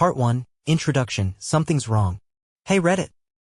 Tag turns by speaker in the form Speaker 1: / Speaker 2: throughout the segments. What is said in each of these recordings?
Speaker 1: Part 1, Introduction, Something's Wrong. Hey Reddit.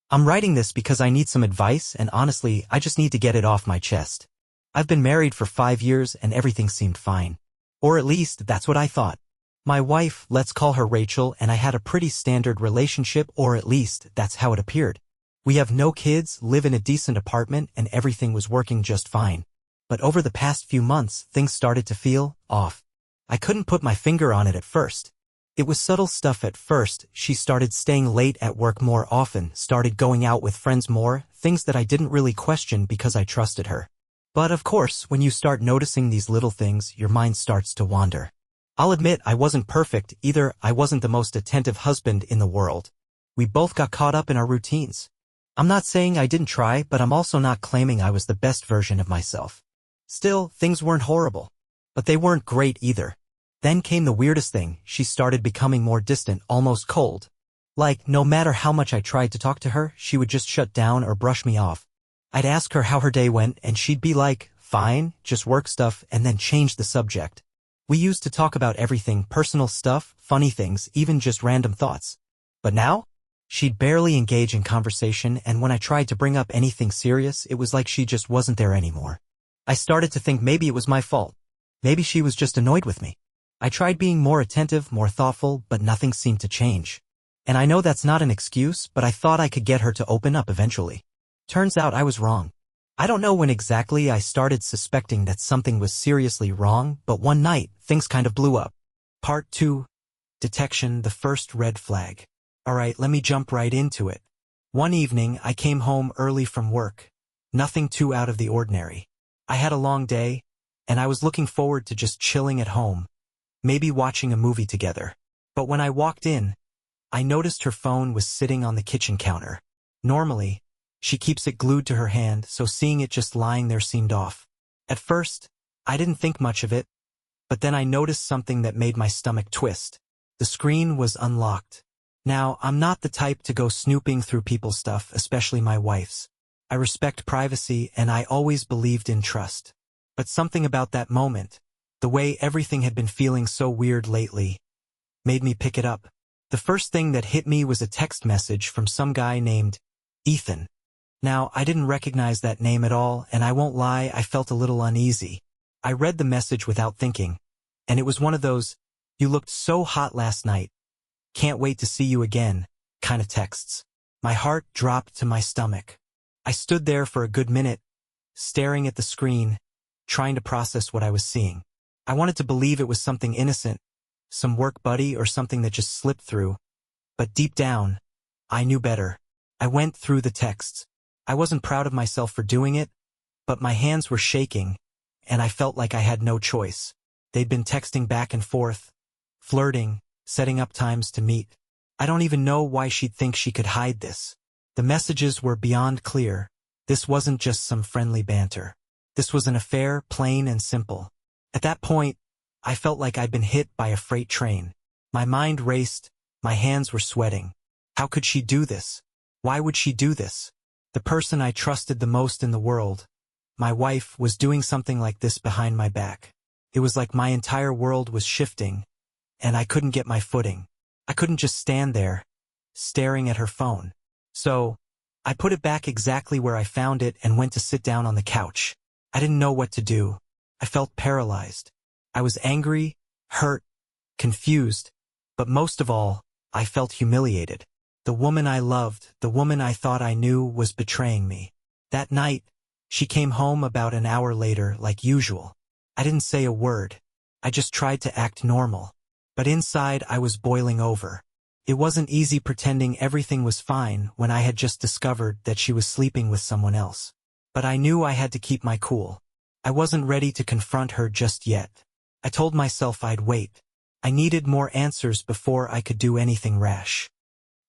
Speaker 1: I'm writing this because I need some advice and honestly, I just need to get it off my chest. I've been married for 5 years and everything seemed fine. Or at least, that's what I thought. My wife, let's call her Rachel, and I had a pretty standard relationship, or at least, that's how it appeared. We have no kids, live in a decent apartment, and everything was working just fine. But over the past few months, things started to feel off. I couldn't put my finger on it at first. It was subtle stuff at first. She started staying late at work more often, started going out with friends more, things that I didn't really question because I trusted her. But of course, when you start noticing these little things, your mind starts to wander. I'll admit I wasn't perfect either. I wasn't the most attentive husband in the world. We both got caught up in our routines. I'm not saying I didn't try, but I'm also not claiming I was the best version of myself. Still, things weren't horrible. But they weren't great either. Then came the weirdest thing. She started becoming more distant, almost cold. Like, no matter how much I tried to talk to her, she would just shut down or brush me off. I'd ask her how her day went, and she'd be like, fine, just work stuff, and then change the subject. We used to talk about everything, personal stuff, funny things, even just random thoughts. But now? She'd barely engage in conversation, and when I tried to bring up anything serious, it was like she just wasn't there anymore. I started to think maybe it was my fault. Maybe she was just annoyed with me. I tried being more attentive, more thoughtful, but nothing seemed to change. And I know that's not an excuse, but I thought I could get her to open up eventually. Turns out I was wrong. I don't know when exactly I started suspecting that something was seriously wrong, but one night, things kind of blew up. Part 2. Detection, the first red flag. Alright, let me jump right into it. One evening, I came home early from work. Nothing too out of the ordinary. I had a long day, and I was looking forward to just chilling at home, maybe watching a movie together. But when I walked in, I noticed her phone was sitting on the kitchen counter. Normally, she keeps it glued to her hand, so seeing it just lying there seemed off. At first, I didn't think much of it, but then I noticed something that made my stomach twist. The screen was unlocked. Now, I'm not the type to go snooping through people's stuff, especially my wife's. I respect privacy, and I always believed in trust. But something about that moment, the way everything had been feeling so weird lately, made me pick it up. The first thing that hit me was a text message from some guy named Ethan. Now, I didn't recognize that name at all, and I won't lie, I felt a little uneasy. I read the message without thinking, and it was one of those, "You looked so hot last night. Can't wait to see you again," kind of texts. My heart dropped to my stomach. I stood there for a good minute, staring at the screen, trying to process what I was seeing. I wanted to believe it was something innocent, some work buddy or something that just slipped through. But deep down, I knew better. I went through the texts. I wasn't proud of myself for doing it, but my hands were shaking, and I felt like I had no choice. They'd been texting back and forth, flirting, setting up times to meet. I don't even know why she'd think she could hide this. The messages were beyond clear. This wasn't just some friendly banter. This was an affair, plain and simple. At that point, I felt like I'd been hit by a freight train. My mind raced, my hands were sweating. How could she do this? Why would she do this? The person I trusted the most in the world, my wife, was doing something like this behind my back. It was like my entire world was shifting, and I couldn't get my footing. I couldn't just stand there, staring at her phone. So, I put it back exactly where I found it and went to sit down on the couch. I didn't know what to do. I felt paralyzed. I was angry, hurt, confused, but most of all, I felt humiliated. The woman I loved, the woman I thought I knew, was betraying me. That night, she came home about an hour later, like usual. I didn't say a word. I just tried to act normal. But inside, I was boiling over. It wasn't easy pretending everything was fine when I had just discovered that she was sleeping with someone else. But I knew I had to keep my cool. I wasn't ready to confront her just yet. I told myself I'd wait. I needed more answers before I could do anything rash.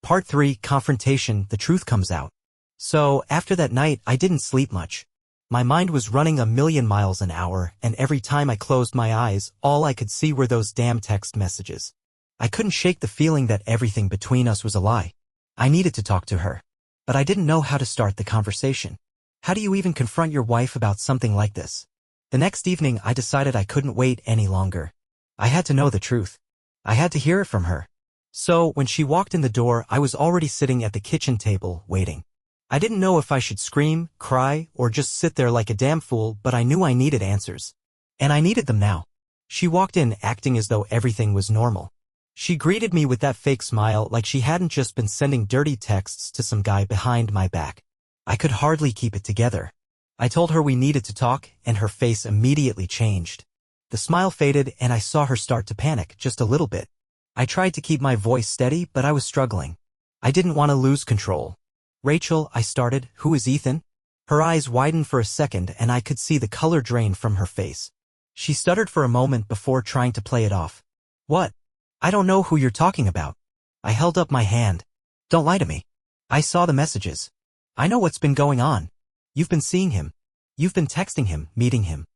Speaker 1: Part 3, Confrontation, the truth comes out. So, after that night, I didn't sleep much. My mind was running a million miles an hour, and every time I closed my eyes, all I could see were those damn text messages. I couldn't shake the feeling that everything between us was a lie. I needed to talk to her. But I didn't know how to start the conversation. How do you even confront your wife about something like this? The next evening, I decided I couldn't wait any longer. I had to know the truth. I had to hear it from her. So, when she walked in the door, I was already sitting at the kitchen table, waiting. I didn't know if I should scream, cry, or just sit there like a damn fool, but I knew I needed answers. And I needed them now. She walked in, acting as though everything was normal. She greeted me with that fake smile like she hadn't just been sending dirty texts to some guy behind my back. I could hardly keep it together. I told her we needed to talk, and her face immediately changed. The smile faded, and I saw her start to panic, just a little bit. I tried to keep my voice steady, but I was struggling. I didn't want to lose control. "Rachel," I started, "who is Ethan?" Her eyes widened for a second, and I could see the color drain from her face. She stuttered for a moment before trying to play it off. "What? I don't know who you're talking about." I held up my hand. "Don't lie to me. I saw the messages. I know what's been going on. You've been seeing him. You've been texting him, meeting him.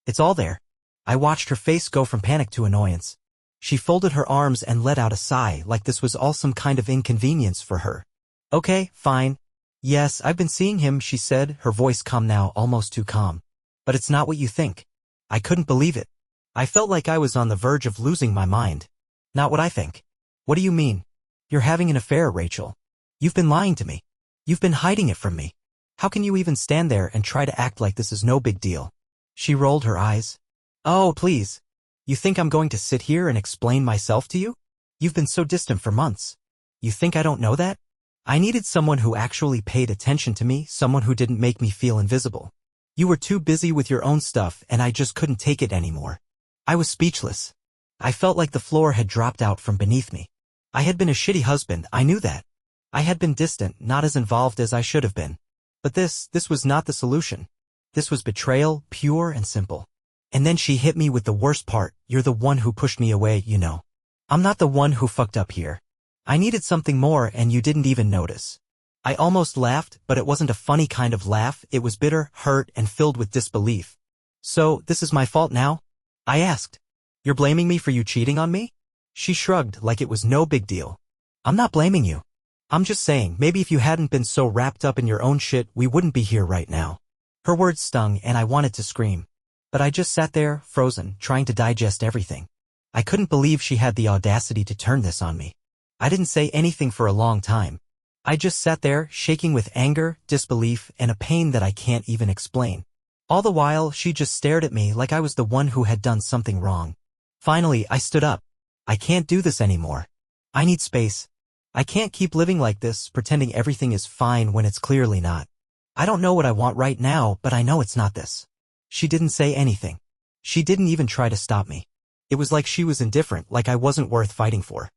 Speaker 1: It's all there." I watched her face go from panic to annoyance. She folded her arms and let out a sigh like this was all some kind of inconvenience for her. "Okay, fine. Yes, I've been seeing him," she said, her voice calm now, almost too calm. "But it's not what you think." I couldn't believe it. I felt like I was on the verge of losing my mind. "Not what I think." "What do you mean?" "You're having an affair, Rachel. You've been lying to me. You've been hiding it from me. How can you even stand there and try to act like this is no big deal?" She rolled her eyes. "Oh, please. You think I'm going to sit here and explain myself to you? You've been so distant for months. You think I don't know that?" I needed someone who actually paid attention to me, someone who didn't make me feel invisible. You were too busy with your own stuff, and I just couldn't take it anymore. I was speechless. I felt like the floor had dropped out from beneath me. I had been a shitty husband, I knew that. I had been distant, not as involved as I should have been. But this was not the solution. This was betrayal, pure and simple. And then she hit me with the worst part: "You're the one who pushed me away, you know. I'm not the one who fucked up here. I needed something more, and you didn't even notice." I almost laughed, but it wasn't a funny kind of laugh. It was bitter, hurt, and filled with disbelief. "So, this is my fault now?" I asked. "You're blaming me for you cheating on me?" She shrugged like it was no big deal. "I'm not blaming you. I'm just saying, maybe if you hadn't been so wrapped up in your own shit, we wouldn't be here right now." Her words stung, and I wanted to scream. But I just sat there, frozen, trying to digest everything. I couldn't believe she had the audacity to turn this on me. I didn't say anything for a long time. I just sat there, shaking with anger, disbelief, and a pain that I can't even explain. All the while, she just stared at me like I was the one who had done something wrong. Finally, I stood up. "I can't do this anymore. I need space. I can't keep living like this, pretending everything is fine when it's clearly not. I don't know what I want right now, but I know it's not this." She didn't say anything. She didn't even try to stop me. It was like she was indifferent, like I wasn't worth fighting for.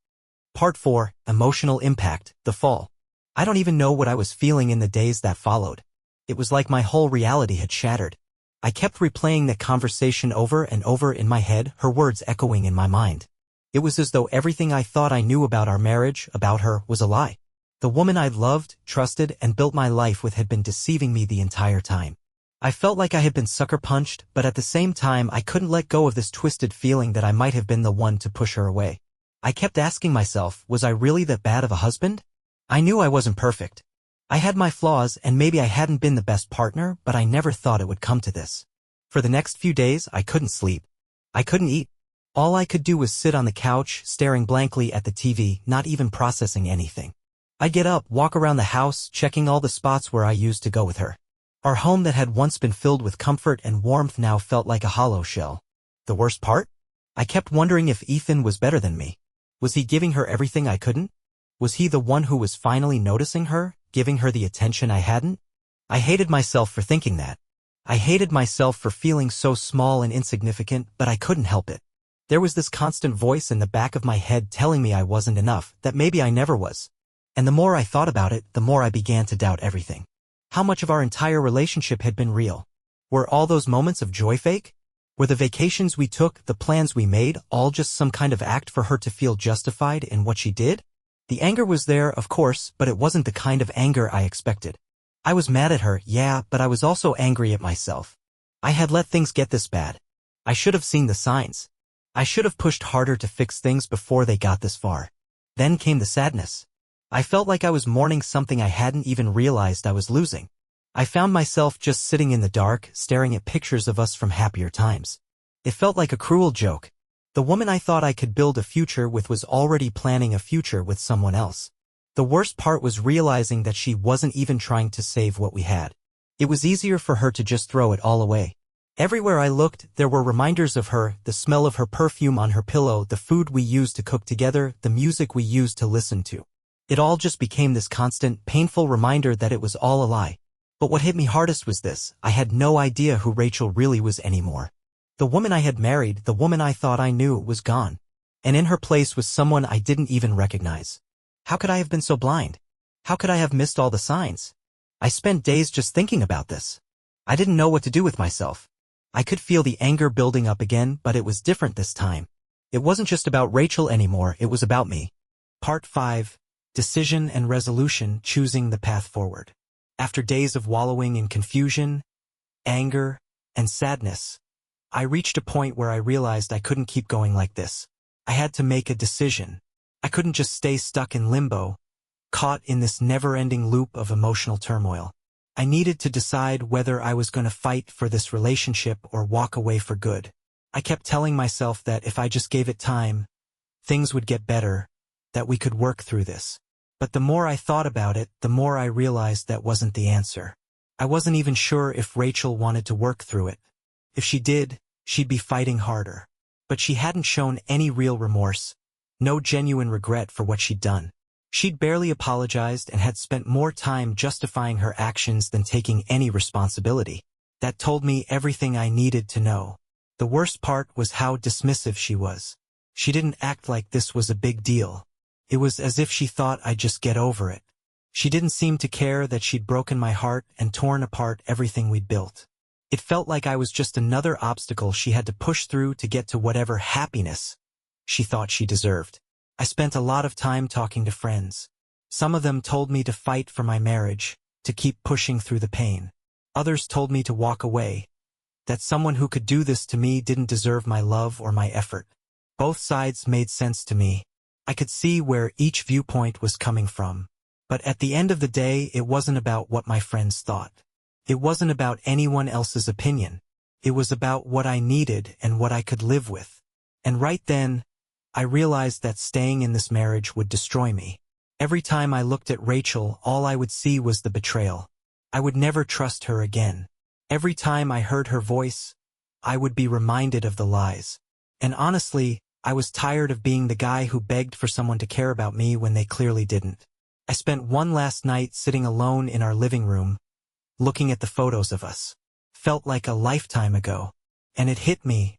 Speaker 1: Part 4, Emotional Impact, The Fall. I don't even know what I was feeling in the days that followed. It was like my whole reality had shattered. I kept replaying that conversation over and over in my head, her words echoing in my mind. It was as though everything I thought I knew about our marriage, about her, was a lie. The woman I'd loved, trusted, and built my life with had been deceiving me the entire time. I felt like I had been sucker punched, but at the same time I couldn't let go of this twisted feeling that I might have been the one to push her away. I kept asking myself, was I really that bad of a husband? I knew I wasn't perfect. I had my flaws, and maybe I hadn't been the best partner, but I never thought it would come to this. For the next few days, I couldn't sleep. I couldn't eat. All I could do was sit on the couch, staring blankly at the TV, not even processing anything. I'd get up, walk around the house, checking all the spots where I used to go with her. Our home that had once been filled with comfort and warmth now felt like a hollow shell. The worst part? I kept wondering if Ethan was better than me. Was he giving her everything I couldn't? Was he the one who was finally noticing her, giving her the attention I hadn't? I hated myself for thinking that. I hated myself for feeling so small and insignificant, but I couldn't help it. There was this constant voice in the back of my head telling me I wasn't enough, that maybe I never was. And the more I thought about it, the more I began to doubt everything. How much of our entire relationship had been real? Were all those moments of joy fake? Were the vacations we took, the plans we made, all just some kind of act for her to feel justified in what she did? The anger was there, of course, but it wasn't the kind of anger I expected. I was mad at her, yeah, but I was also angry at myself. I had let things get this bad. I should have seen the signs. I should have pushed harder to fix things before they got this far. Then came the sadness. I felt like I was mourning something I hadn't even realized I was losing. I found myself just sitting in the dark, staring at pictures of us from happier times. It felt like a cruel joke. The woman I thought I could build a future with was already planning a future with someone else. The worst part was realizing that she wasn't even trying to save what we had. It was easier for her to just throw it all away. Everywhere I looked, there were reminders of her, the smell of her perfume on her pillow, the food we used to cook together, the music we used to listen to. It all just became this constant, painful reminder that it was all a lie. But what hit me hardest was this: I had no idea who Rachel really was anymore. The woman I had married, the woman I thought I knew, was gone. And in her place was someone I didn't even recognize. How could I have been so blind? How could I have missed all the signs? I spent days just thinking about this. I didn't know what to do with myself. I could feel the anger building up again, but it was different this time. It wasn't just about Rachel anymore, it was about me. Part 5. Decision and Resolution, Choosing the Path Forward. After days of wallowing in confusion, anger, and sadness, I reached a point where I realized I couldn't keep going like this. I had to make a decision. I couldn't just stay stuck in limbo, caught in this never-ending loop of emotional turmoil. I needed to decide whether I was going to fight for this relationship or walk away for good. I kept telling myself that if I just gave it time, things would get better, that we could work through this. But the more I thought about it, the more I realized that wasn't the answer. I wasn't even sure if Rachel wanted to work through it. If she did, she'd be fighting harder. But she hadn't shown any real remorse, no genuine regret for what she'd done. She'd barely apologized and had spent more time justifying her actions than taking any responsibility. That told me everything I needed to know. The worst part was how dismissive she was. She didn't act like this was a big deal. It was as if she thought I'd just get over it. She didn't seem to care that she'd broken my heart and torn apart everything we'd built. It felt like I was just another obstacle she had to push through to get to whatever happiness she thought she deserved. I spent a lot of time talking to friends. Some of them told me to fight for my marriage, to keep pushing through the pain. Others told me to walk away, that someone who could do this to me didn't deserve my love or my effort. Both sides made sense to me. I could see where each viewpoint was coming from. But at the end of the day, it wasn't about what my friends thought. It wasn't about anyone else's opinion. It was about what I needed and what I could live with. And right then, I realized that staying in this marriage would destroy me. Every time I looked at Rachel, all I would see was the betrayal. I would never trust her again. Every time I heard her voice, I would be reminded of the lies. And honestly, I was tired of being the guy who begged for someone to care about me when they clearly didn't. I spent one last night sitting alone in our living room, looking at the photos of us. Felt like a lifetime ago. And it hit me.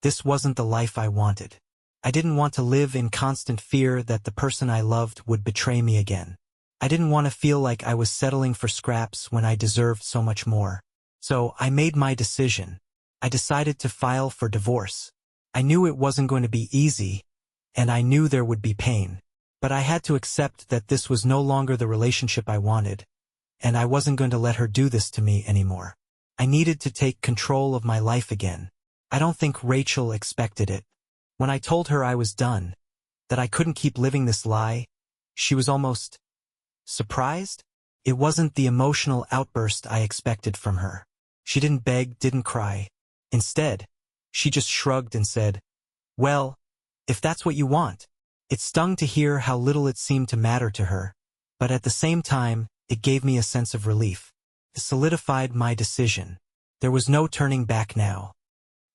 Speaker 1: This wasn't the life I wanted. I didn't want to live in constant fear that the person I loved would betray me again. I didn't want to feel like I was settling for scraps when I deserved so much more. So I made my decision. I decided to file for divorce. I knew it wasn't going to be easy, and I knew there would be pain. But I had to accept that this was no longer the relationship I wanted, and I wasn't going to let her do this to me anymore. I needed to take control of my life again. I don't think Rachel expected it. When I told her I was done, that I couldn't keep living this lie, she was almost surprised. It wasn't the emotional outburst I expected from her. She didn't beg, didn't cry. Instead, she just shrugged and said, "Well, if that's what you want." It stung to hear how little it seemed to matter to her, but at the same time, it gave me a sense of relief. It solidified my decision. There was no turning back now.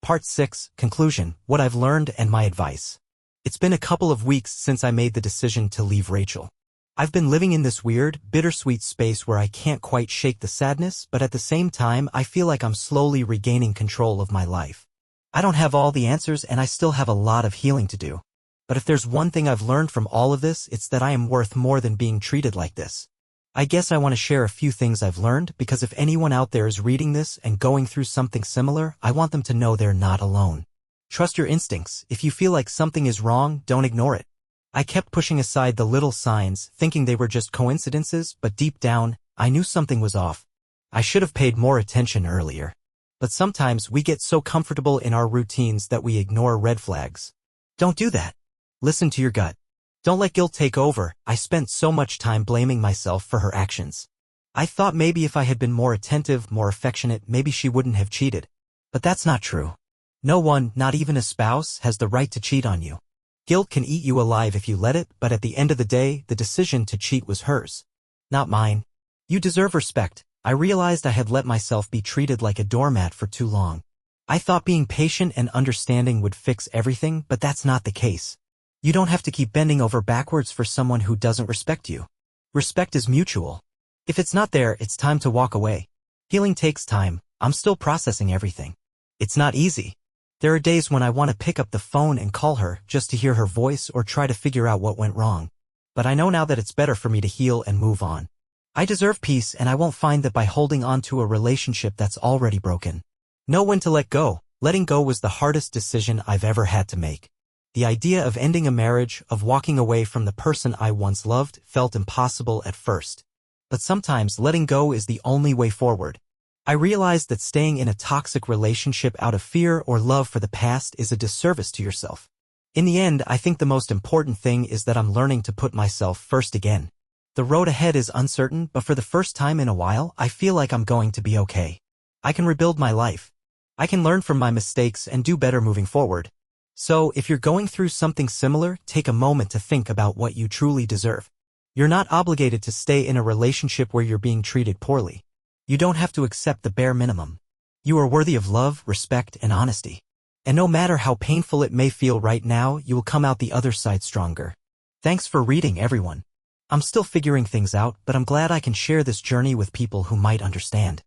Speaker 1: Part 6, Conclusion, What I've Learned and My Advice. It's been a couple of weeks since I made the decision to leave Rachel. I've been living in this weird, bittersweet space where I can't quite shake the sadness, but at the same time, I feel like I'm slowly regaining control of my life. I don't have all the answers and I still have a lot of healing to do. But if there's one thing I've learned from all of this, it's that I am worth more than being treated like this. I guess I want to share a few things I've learned because if anyone out there is reading this and going through something similar, I want them to know they're not alone. Trust your instincts. If you feel like something is wrong, don't ignore it. I kept pushing aside the little signs, thinking they were just coincidences, but deep down, I knew something was off. I should have paid more attention earlier. But sometimes we get so comfortable in our routines that we ignore red flags. Don't do that. Listen to your gut. Don't let guilt take over. I spent so much time blaming myself for her actions. I thought maybe if I had been more attentive, more affectionate, maybe she wouldn't have cheated. But that's not true. No one, not even a spouse, has the right to cheat on you. Guilt can eat you alive if you let it, but at the end of the day, the decision to cheat was hers, not mine. You deserve respect. I realized I had let myself be treated like a doormat for too long. I thought being patient and understanding would fix everything, but that's not the case. You don't have to keep bending over backwards for someone who doesn't respect you. Respect is mutual. If it's not there, it's time to walk away. Healing takes time. I'm still processing everything. It's not easy. There are days when I want to pick up the phone and call her just to hear her voice or try to figure out what went wrong. But I know now that it's better for me to heal and move on. I deserve peace, and I won't find that by holding on to a relationship that's already broken. Know when to let go. Letting go was the hardest decision I've ever had to make. The idea of ending a marriage, of walking away from the person I once loved, felt impossible at first. But sometimes letting go is the only way forward. I realized that staying in a toxic relationship out of fear or love for the past is a disservice to yourself. In the end, I think the most important thing is that I'm learning to put myself first again. The road ahead is uncertain, but for the first time in a while, I feel like I'm going to be okay. I can rebuild my life. I can learn from my mistakes and do better moving forward. So, if you're going through something similar, take a moment to think about what you truly deserve. You're not obligated to stay in a relationship where you're being treated poorly. You don't have to accept the bare minimum. You are worthy of love, respect, and honesty. And no matter how painful it may feel right now, you will come out the other side stronger. Thanks for reading, everyone. I'm still figuring things out, but I'm glad I can share this journey with people who might understand.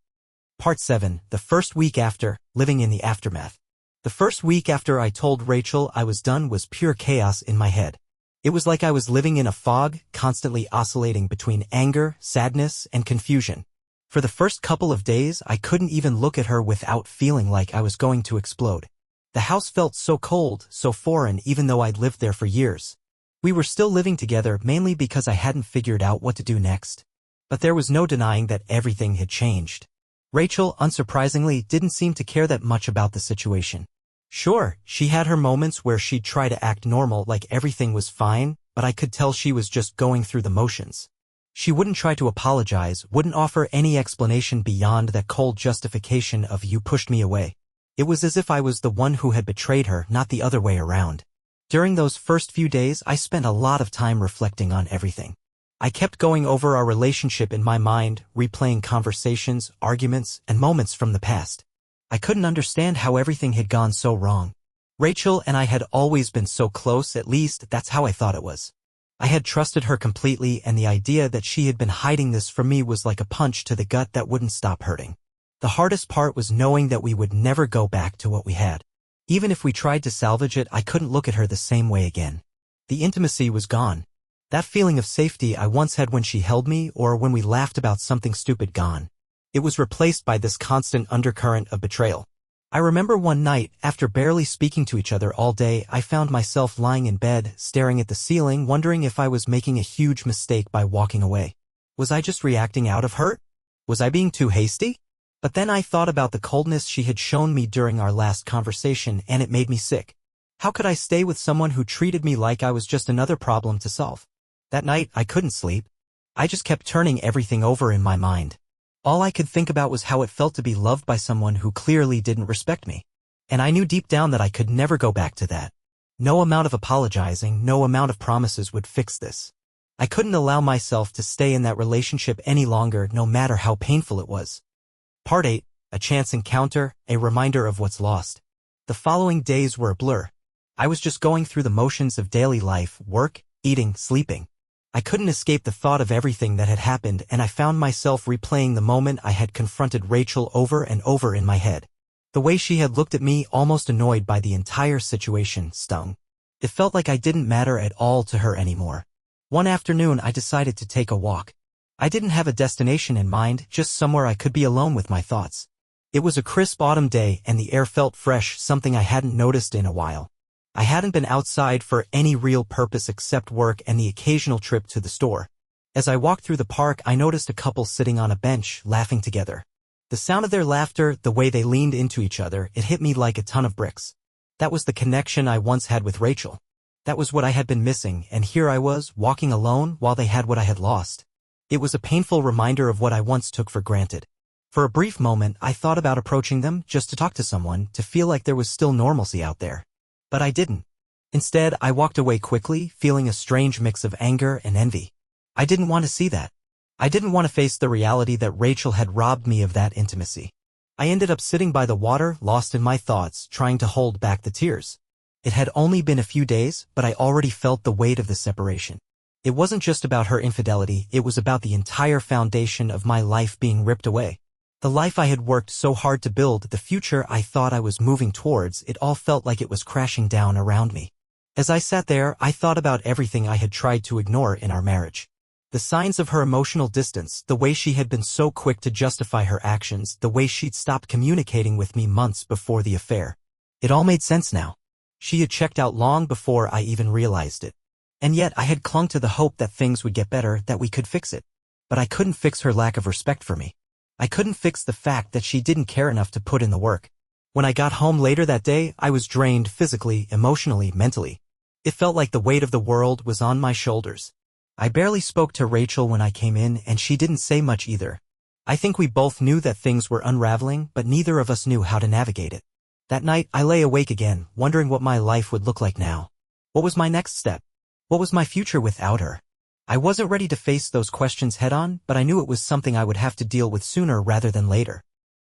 Speaker 1: Part 7. The first week after, living in the aftermath. The first week after I told Rachel I was done was pure chaos in my head. It was like I was living in a fog, constantly oscillating between anger, sadness, and confusion. For the first couple of days, I couldn't even look at her without feeling like I was going to explode. The house felt so cold, so foreign, even though I'd lived there for years. We were still living together mainly because I hadn't figured out what to do next. But there was no denying that everything had changed. Rachel, unsurprisingly, didn't seem to care that much about the situation. Sure, she had her moments where she'd try to act normal like everything was fine, but I could tell she was just going through the motions. She wouldn't try to apologize, wouldn't offer any explanation beyond that cold justification of "you pushed me away." It was as if I was the one who had betrayed her, not the other way around. During those first few days, I spent a lot of time reflecting on everything. I kept going over our relationship in my mind, replaying conversations, arguments, and moments from the past. I couldn't understand how everything had gone so wrong. Rachel and I had always been so close, at least that's how I thought it was. I had trusted her completely, and the idea that she had been hiding this from me was like a punch to the gut that wouldn't stop hurting. The hardest part was knowing that we would never go back to what we had. Even if we tried to salvage it, I couldn't look at her the same way again. The intimacy was gone. That feeling of safety I once had when she held me or when we laughed about something stupid gone. It was replaced by this constant undercurrent of betrayal. I remember one night, after barely speaking to each other all day, I found myself lying in bed, staring at the ceiling, wondering if I was making a huge mistake by walking away. Was I just reacting out of hurt? Was I being too hasty? But then I thought about the coldness she had shown me during our last conversation, and it made me sick. How could I stay with someone who treated me like I was just another problem to solve? That night, I couldn't sleep. I just kept turning everything over in my mind. All I could think about was how it felt to be loved by someone who clearly didn't respect me. And I knew deep down that I could never go back to that. No amount of apologizing, no amount of promises would fix this. I couldn't allow myself to stay in that relationship any longer, no matter how painful it was. Part 8. A chance encounter, a reminder of what's lost. The following days were a blur. I was just going through the motions of daily life, work, eating, sleeping. I couldn't escape the thought of everything that had happened, and I found myself replaying the moment I had confronted Rachel over and over in my head. The way she had looked at me, almost annoyed by the entire situation, stung. It felt like I didn't matter at all to her anymore. One afternoon, I decided to take a walk. I didn't have a destination in mind, just somewhere I could be alone with my thoughts. It was a crisp autumn day, and the air felt fresh, something I hadn't noticed in a while. I hadn't been outside for any real purpose except work and the occasional trip to the store. As I walked through the park, I noticed a couple sitting on a bench, laughing together. The sound of their laughter, the way they leaned into each other, it hit me like a ton of bricks. That was the connection I once had with Rachel. That was what I had been missing, and here I was, walking alone while they had what I had lost. It was a painful reminder of what I once took for granted. For a brief moment, I thought about approaching them just to talk to someone, to feel like there was still normalcy out there. But I didn't. Instead, I walked away quickly, feeling a strange mix of anger and envy. I didn't want to see that. I didn't want to face the reality that Rachel had robbed me of that intimacy. I ended up sitting by the water, lost in my thoughts, trying to hold back the tears. It had only been a few days, but I already felt the weight of the separation. It wasn't just about her infidelity, it was about the entire foundation of my life being ripped away. The life I had worked so hard to build, the future I thought I was moving towards, it all felt like it was crashing down around me. As I sat there, I thought about everything I had tried to ignore in our marriage. The signs of her emotional distance, the way she had been so quick to justify her actions, the way she'd stopped communicating with me months before the affair. It all made sense now. She had checked out long before I even realized it. And yet I had clung to the hope that things would get better, that we could fix it. But I couldn't fix her lack of respect for me. I couldn't fix the fact that she didn't care enough to put in the work. When I got home later that day, I was drained physically, emotionally, mentally. It felt like the weight of the world was on my shoulders. I barely spoke to Rachel when I came in, and she didn't say much either. I think we both knew that things were unraveling, but neither of us knew how to navigate it. That night, I lay awake again, wondering what my life would look like now. What was my next step? What was my future without her? I wasn't ready to face those questions head-on, but I knew it was something I would have to deal with sooner rather than later.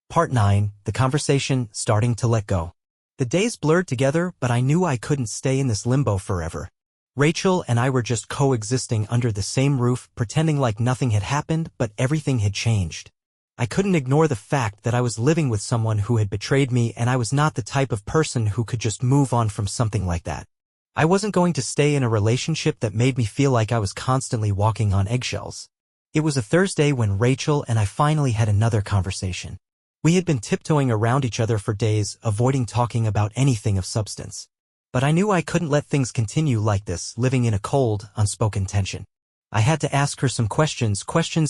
Speaker 1: Part 9. The conversation, starting to let go. The days blurred together, but I knew I couldn't stay in this limbo forever. Rachel and I were just coexisting under the same roof, pretending like nothing had happened, but everything had changed. I couldn't ignore the fact that I was living with someone who had betrayed me, and I was not the type of person who could just move on from something like that. I wasn't going to stay in a relationship that made me feel like I was constantly walking on eggshells. It was a Thursday when Rachel and I finally had another conversation. We had been tiptoeing around each other for days, avoiding talking about anything of substance. But I knew I couldn't let things continue like this, living in a cold, unspoken tension. I had to ask her some questions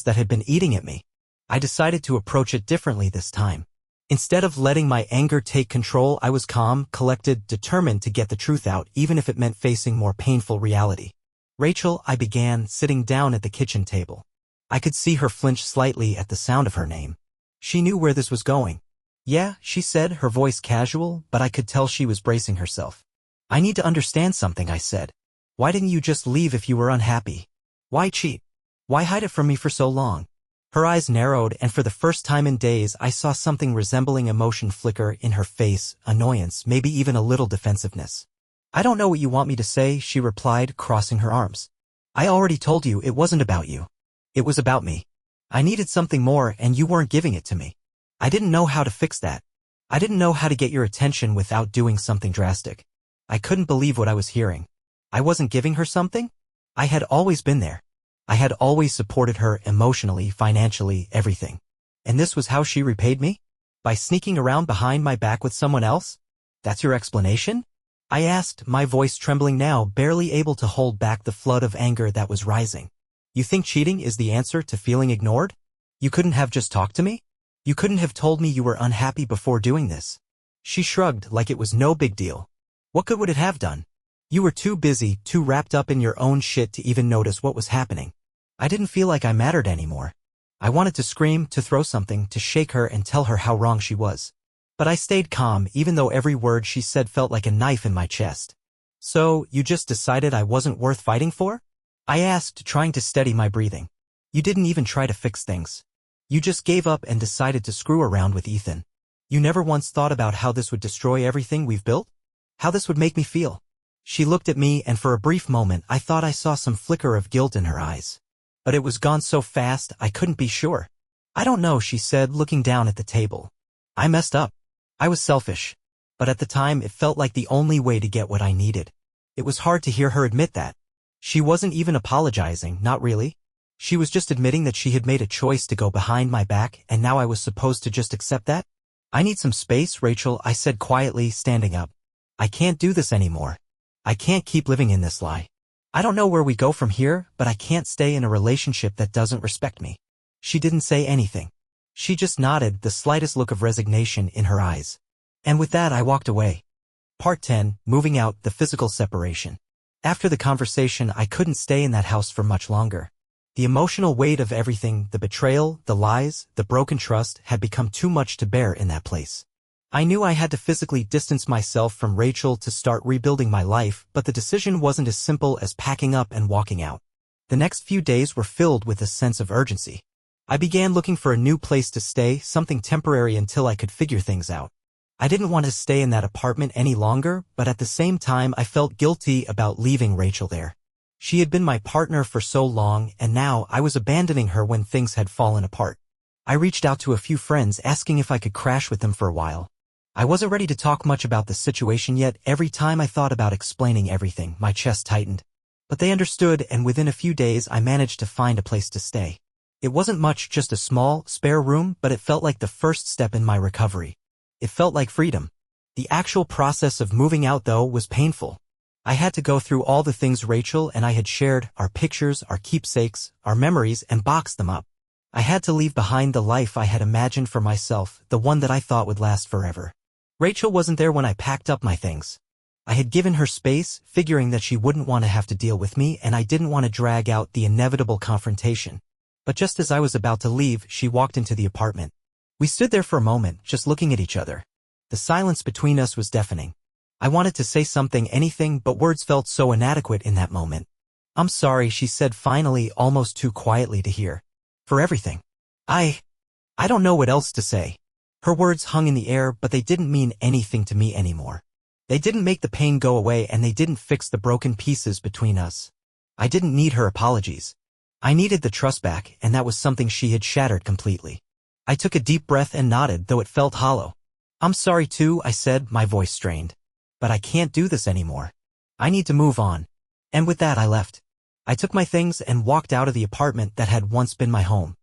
Speaker 1: that had been eating at me. I decided to approach it differently this time. Instead of letting my anger take control, I was calm, collected, determined to get the truth out, even if it meant facing more painful reality. Rachel, I began, sitting down at the kitchen table. I could see her flinch slightly at the sound of her name. She knew where this was going. Yeah, she said, her voice casual, but I could tell she was bracing herself. I need to understand something, I said. Why didn't you just leave if you were unhappy? Why cheat? Why hide it from me for so long? Her eyes narrowed, and for the first time in days I saw something resembling emotion flicker in her face, annoyance, maybe even a little defensiveness. I don't know what you want me to say, she replied, crossing her arms. I already told you it wasn't about you. It was about me. I needed something more, and you weren't giving it to me. I didn't know how to fix that. I didn't know how to get your attention without doing something drastic. I couldn't believe what I was hearing. I wasn't giving her something? I had always been there. I had always supported her emotionally, financially, everything. And this was how she repaid me? By sneaking around behind my back with someone else? That's your explanation? I asked, my voice trembling now, barely able to hold back the flood of anger that was rising. You think cheating is the answer to feeling ignored? You couldn't have just talked to me? You couldn't have told me you were unhappy before doing this? She shrugged like it was no big deal. What good would it have done? You were too busy, too wrapped up in your own shit to even notice what was happening. I didn't feel like I mattered anymore. I wanted to scream, to throw something, to shake her and tell her how wrong she was. But I stayed calm, even though every word she said felt like a knife in my chest. So, you just decided I wasn't worth fighting for? I asked, trying to steady my breathing. You didn't even try to fix things. You just gave up and decided to screw around with Ethan. You never once thought about how this would destroy everything we've built? How this would make me feel? She looked at me, and for a brief moment I thought I saw some flicker of guilt in her eyes. But it was gone so fast I couldn't be sure. I don't know, she said, looking down at the table. I messed up. I was selfish. But at the time it felt like the only way to get what I needed. It was hard to hear her admit that. She wasn't even apologizing, not really. She was just admitting that she had made a choice to go behind my back, and now I was supposed to just accept that? I need some space, Rachel, I said quietly, standing up. I can't do this anymore. I can't keep living in this lie. I don't know where we go from here, but I can't stay in a relationship that doesn't respect me. She didn't say anything. She just nodded, the slightest look of resignation in her eyes. And with that I walked away. Part 10. Moving out, the physical separation. After the conversation I couldn't stay in that house for much longer. The emotional weight of everything, the betrayal, the lies, the broken trust, had become too much to bear in that place. I knew I had to physically distance myself from Rachel to start rebuilding my life, but the decision wasn't as simple as packing up and walking out. The next few days were filled with a sense of urgency. I began looking for a new place to stay, something temporary until I could figure things out. I didn't want to stay in that apartment any longer, but at the same time I felt guilty about leaving Rachel there. She had been my partner for so long, and now I was abandoning her when things had fallen apart. I reached out to a few friends asking if I could crash with them for a while. I wasn't ready to talk much about the situation yet. Every time I thought about explaining everything, my chest tightened. But they understood, and within a few days I managed to find a place to stay. It wasn't much, just a small, spare room, but it felt like the first step in my recovery. It felt like freedom. The actual process of moving out, though, was painful. I had to go through all the things Rachel and I had shared, our pictures, our keepsakes, our memories, and box them up. I had to leave behind the life I had imagined for myself, the one that I thought would last forever. Rachel wasn't there when I packed up my things. I had given her space, figuring that she wouldn't want to have to deal with me, and I didn't want to drag out the inevitable confrontation. But just as I was about to leave, she walked into the apartment. We stood there for a moment, just looking at each other. The silence between us was deafening. I wanted to say something, anything, but words felt so inadequate in that moment. "I'm sorry," she said finally, almost too quietly to hear. "For everything. I don't know what else to say." Her words hung in the air, but they didn't mean anything to me anymore. They didn't make the pain go away, and they didn't fix the broken pieces between us. I didn't need her apologies. I needed the trust back, and that was something she had shattered completely. I took a deep breath and nodded, though it felt hollow. "I'm sorry too," I said, my voice strained. "But I can't do this anymore. I need to move on." And with that I left. I took my things and walked out of the apartment that had once been my home.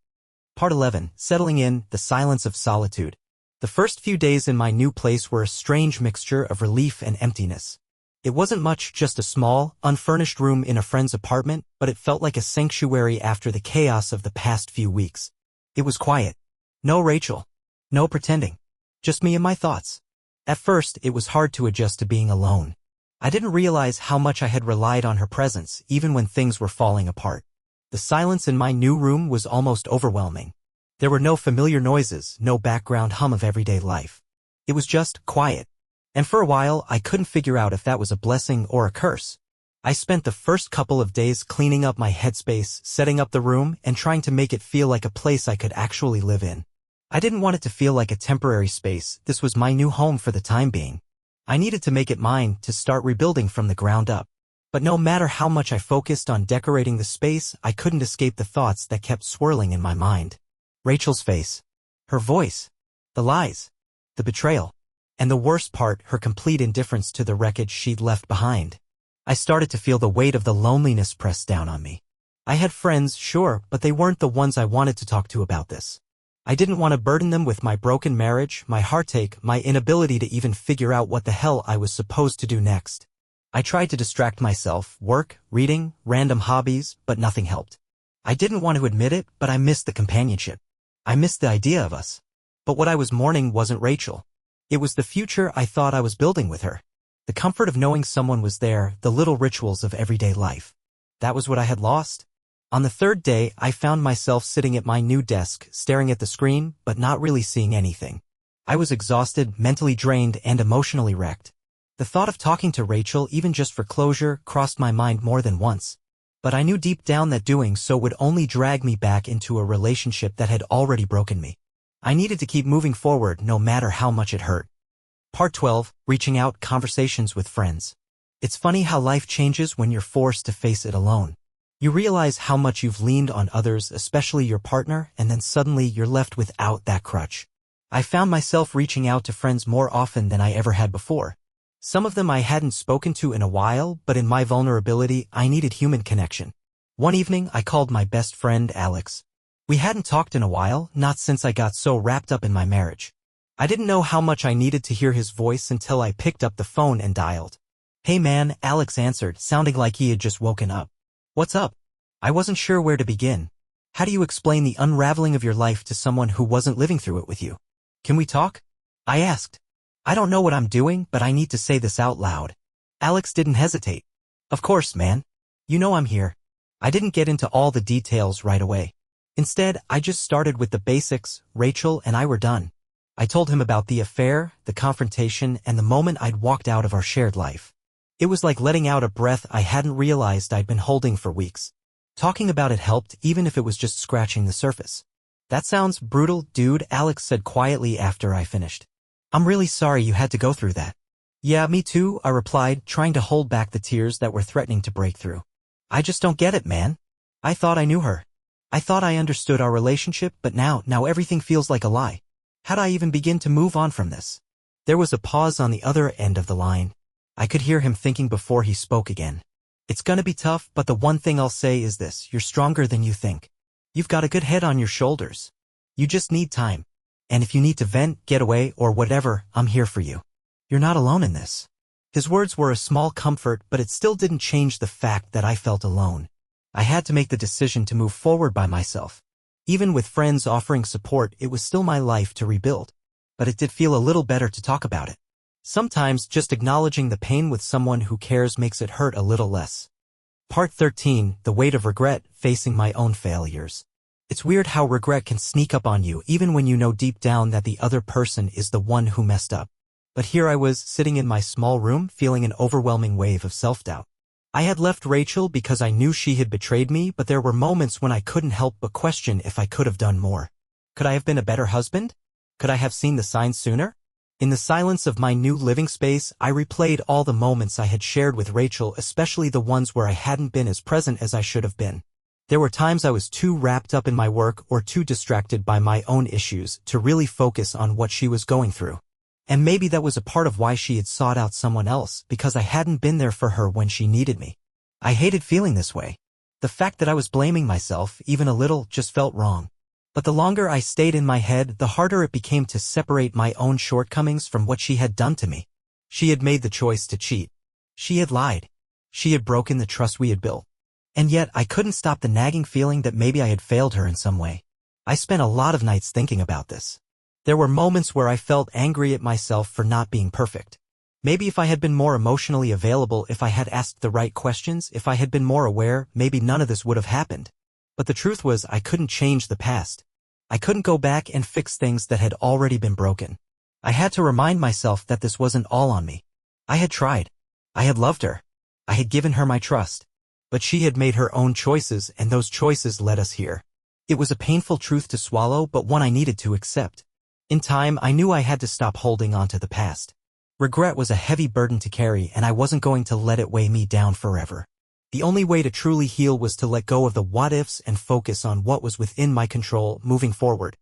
Speaker 1: Part 11. Settling in, the silence of solitude. The first few days in my new place were a strange mixture of relief and emptiness. It wasn't much, just a small, unfurnished room in a friend's apartment, but it felt like a sanctuary after the chaos of the past few weeks. It was quiet. No Rachel. No pretending. Just me and my thoughts. At first, it was hard to adjust to being alone. I didn't realize how much I had relied on her presence, even when things were falling apart. The silence in my new room was almost overwhelming. There were no familiar noises, no background hum of everyday life. It was just quiet. And for a while, I couldn't figure out if that was a blessing or a curse. I spent the first couple of days cleaning up my headspace, setting up the room, and trying to make it feel like a place I could actually live in. I didn't want it to feel like a temporary space. This was my new home for the time being. I needed to make it mine, to start rebuilding from the ground up. But no matter how much I focused on decorating the space, I couldn't escape the thoughts that kept swirling in my mind. Rachel's face. Her voice. The lies. The betrayal. And the worst part, her complete indifference to the wreckage she'd left behind. I started to feel the weight of the loneliness press down on me. I had friends, sure, but they weren't the ones I wanted to talk to about this. I didn't want to burden them with my broken marriage, my heartache, my inability to even figure out what the hell I was supposed to do next. I tried to distract myself, work, reading, random hobbies, but nothing helped. I didn't want to admit it, but I missed the companionship. I missed the idea of us. But what I was mourning wasn't Rachel. It was the future I thought I was building with her. The comfort of knowing someone was there, the little rituals of everyday life. That was what I had lost. On the third day, I found myself sitting at my new desk, staring at the screen, but not really seeing anything. I was exhausted, mentally drained, and emotionally wrecked. The thought of talking to Rachel, even just for closure, crossed my mind more than once. But I knew deep down that doing so would only drag me back into a relationship that had already broken me. I needed to keep moving forward, no matter how much it hurt. Part 12. Reaching out, conversations with friends. It's funny how life changes when you're forced to face it alone. You realize how much you've leaned on others, especially your partner, and then suddenly you're left without that crutch. I found myself reaching out to friends more often than I ever had before. Some of them I hadn't spoken to in a while, but in my vulnerability, I needed human connection. One evening, I called my best friend, Alex. We hadn't talked in a while, not since I got so wrapped up in my marriage. I didn't know how much I needed to hear his voice until I picked up the phone and dialed. "Hey man," Alex answered, sounding like he had just woken up. "What's up?" I wasn't sure where to begin. How do you explain the unraveling of your life to someone who wasn't living through it with you? "Can we talk?" I asked. "I don't know what I'm doing, but I need to say this out loud." Alex didn't hesitate. "Of course, man. You know I'm here." I didn't get into all the details right away. Instead, I just started with the basics. Rachel and I were done. I told him about the affair, the confrontation, and the moment I'd walked out of our shared life. It was like letting out a breath I hadn't realized I'd been holding for weeks. Talking about it helped, even if it was just scratching the surface. That sounds brutal, dude, Alex said quietly after I finished. I'm really sorry you had to go through that. Yeah, me too, I replied, trying to hold back the tears that were threatening to break through. I just don't get it, man. I thought I knew her. I thought I understood our relationship, but now everything feels like a lie. How'd I even begin to move on from this? There was a pause on the other end of the line. I could hear him thinking before he spoke again. It's gonna be tough, but the one thing I'll say is this: you're stronger than you think. You've got a good head on your shoulders. You just need time. And if you need to vent, get away, or whatever, I'm here for you. You're not alone in this. His words were a small comfort, but it still didn't change the fact that I felt alone. I had to make the decision to move forward by myself. Even with friends offering support, it was still my life to rebuild. But it did feel a little better to talk about it. Sometimes just acknowledging the pain with someone who cares makes it hurt a little less. Part 13, The Weight of Regret, Facing My Own Failures. It's weird how regret can sneak up on you even when you know deep down that the other person is the one who messed up. But here I was, sitting in my small room, feeling an overwhelming wave of self-doubt. I had left Rachel because I knew she had betrayed me, but there were moments when I couldn't help but question if I could have done more. Could I have been a better husband? Could I have seen the signs sooner? In the silence of my new living space, I replayed all the moments I had shared with Rachel, especially the ones where I hadn't been as present as I should have been. There were times I was too wrapped up in my work or too distracted by my own issues to really focus on what she was going through. And maybe that was a part of why she had sought out someone else, because I hadn't been there for her when she needed me. I hated feeling this way. The fact that I was blaming myself, even a little, just felt wrong. But the longer I stayed in my head, the harder it became to separate my own shortcomings from what she had done to me. She had made the choice to cheat. She had lied. She had broken the trust we had built. And yet, I couldn't stop the nagging feeling that maybe I had failed her in some way. I spent a lot of nights thinking about this. There were moments where I felt angry at myself for not being perfect. Maybe if I had been more emotionally available, if I had asked the right questions, if I had been more aware, maybe none of this would have happened. But the truth was, I couldn't change the past. I couldn't go back and fix things that had already been broken. I had to remind myself that this wasn't all on me. I had tried. I had loved her. I had given her my trust. But she had made her own choices, and those choices led us here. It was a painful truth to swallow, but one I needed to accept. In time, I knew I had to stop holding on to the past. Regret was a heavy burden to carry, and I wasn't going to let it weigh me down forever. The only way to truly heal was to let go of the what-ifs and focus on what was within my control moving forward.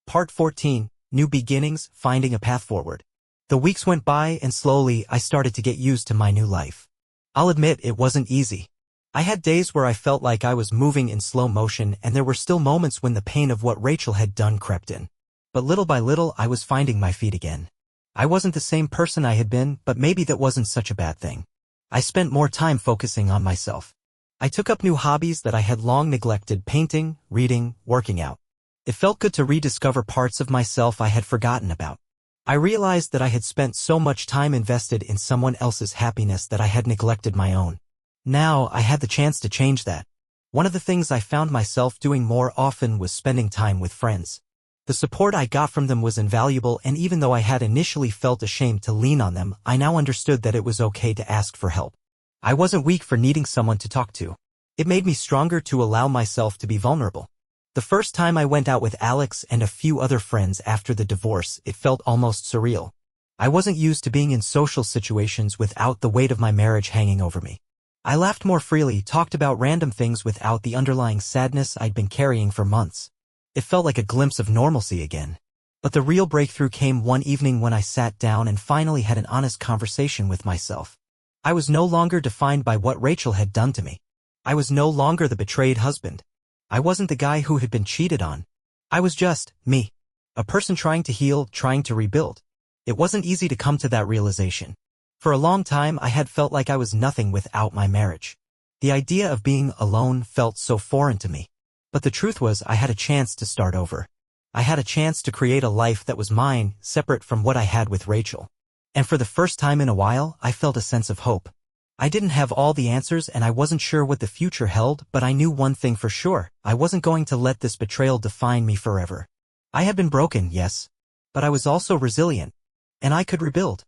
Speaker 1: Part 14, New Beginnings, Finding a Path Forward. The weeks went by, and slowly, I started to get used to my new life. I'll admit it wasn't easy. I had days where I felt like I was moving in slow motion, and there were still moments when the pain of what Rachel had done crept in. But little by little, I was finding my feet again. I wasn't the same person I had been, but maybe that wasn't such a bad thing. I spent more time focusing on myself. I took up new hobbies that I had long neglected: painting, reading, working out. It felt good to rediscover parts of myself I had forgotten about. I realized that I had spent so much time invested in someone else's happiness that I had neglected my own. Now, I had the chance to change that. One of the things I found myself doing more often was spending time with friends. The support I got from them was invaluable, and even though I had initially felt ashamed to lean on them, I now understood that it was okay to ask for help. I wasn't weak for needing someone to talk to. It made me stronger to allow myself to be vulnerable. The first time I went out with Alex and a few other friends after the divorce, it felt almost surreal. I wasn't used to being in social situations without the weight of my marriage hanging over me. I laughed more freely, talked about random things without the underlying sadness I'd been carrying for months. It felt like a glimpse of normalcy again. But the real breakthrough came one evening when I sat down and finally had an honest conversation with myself. I was no longer defined by what Rachel had done to me. I was no longer the betrayed husband. I wasn't the guy who had been cheated on. I was just me. A person trying to heal, trying to rebuild. It wasn't easy to come to that realization. For a long time, I had felt like I was nothing without my marriage. The idea of being alone felt so foreign to me. But the truth was, I had a chance to start over. I had a chance to create a life that was mine, separate from what I had with Rachel. And for the first time in a while, I felt a sense of hope. I didn't have all the answers and I wasn't sure what the future held, but I knew one thing for sure. I wasn't going to let this betrayal define me forever. I had been broken, yes, but I was also resilient, and I could rebuild.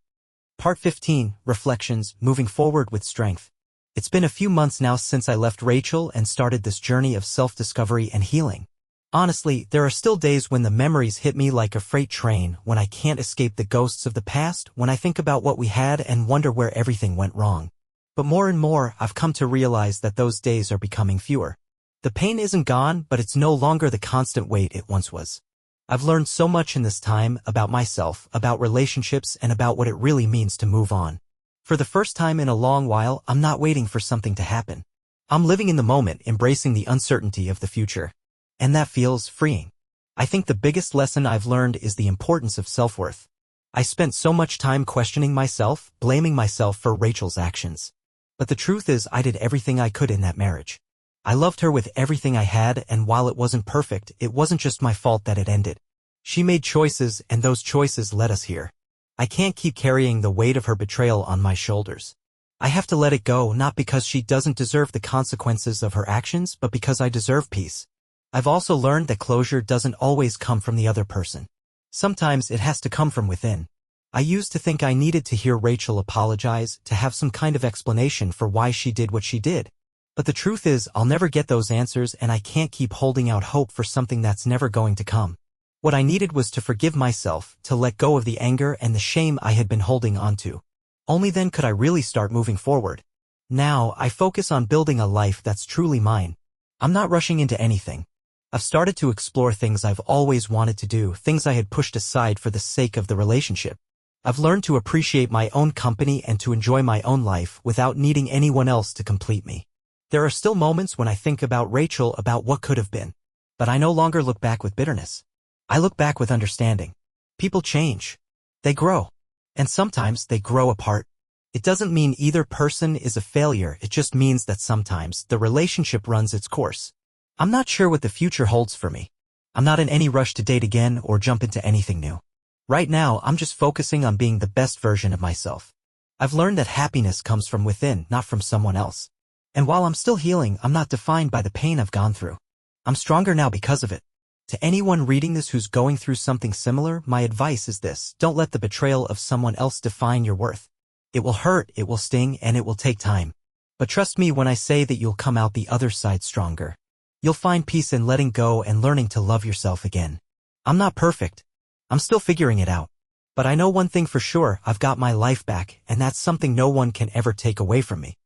Speaker 1: Part 15, Reflections, Moving Forward with Strength. It's been a few months now since I left Rachel and started this journey of self-discovery and healing. Honestly, there are still days when the memories hit me like a freight train, when I can't escape the ghosts of the past, when I think about what we had and wonder where everything went wrong. But more and more, I've come to realize that those days are becoming fewer. The pain isn't gone, but it's no longer the constant weight it once was. I've learned so much in this time about myself, about relationships, and about what it really means to move on. For the first time in a long while, I'm not waiting for something to happen. I'm living in the moment, embracing the uncertainty of the future. And that feels freeing. I think the biggest lesson I've learned is the importance of self-worth. I spent so much time questioning myself, blaming myself for Rachel's actions. But the truth is, I did everything I could in that marriage. I loved her with everything I had, and while it wasn't perfect, it wasn't just my fault that it ended. She made choices, and those choices led us here. I can't keep carrying the weight of her betrayal on my shoulders. I have to let it go, not because she doesn't deserve the consequences of her actions, but because I deserve peace. I've also learned that closure doesn't always come from the other person. Sometimes it has to come from within. I used to think I needed to hear Rachel apologize, to have some kind of explanation for why she did what she did. But the truth is, I'll never get those answers, and I can't keep holding out hope for something that's never going to come. What I needed was to forgive myself, to let go of the anger and the shame I had been holding onto. Only then could I really start moving forward. Now, I focus on building a life that's truly mine. I'm not rushing into anything. I've started to explore things I've always wanted to do, things I had pushed aside for the sake of the relationship. I've learned to appreciate my own company and to enjoy my own life without needing anyone else to complete me. There are still moments when I think about Rachel, about what could have been. But I no longer look back with bitterness. I look back with understanding. People change. They grow. And sometimes they grow apart. It doesn't mean either person is a failure, it just means that sometimes the relationship runs its course. I'm not sure what the future holds for me. I'm not in any rush to date again or jump into anything new. Right now, I'm just focusing on being the best version of myself. I've learned that happiness comes from within, not from someone else. And while I'm still healing, I'm not defined by the pain I've gone through. I'm stronger now because of it. To anyone reading this who's going through something similar, my advice is this: don't let the betrayal of someone else define your worth. It will hurt, it will sting, and it will take time. But trust me when I say that you'll come out the other side stronger. You'll find peace in letting go and learning to love yourself again. I'm not perfect. I'm still figuring it out. But I know one thing for sure: I've got my life back, and that's something no one can ever take away from me.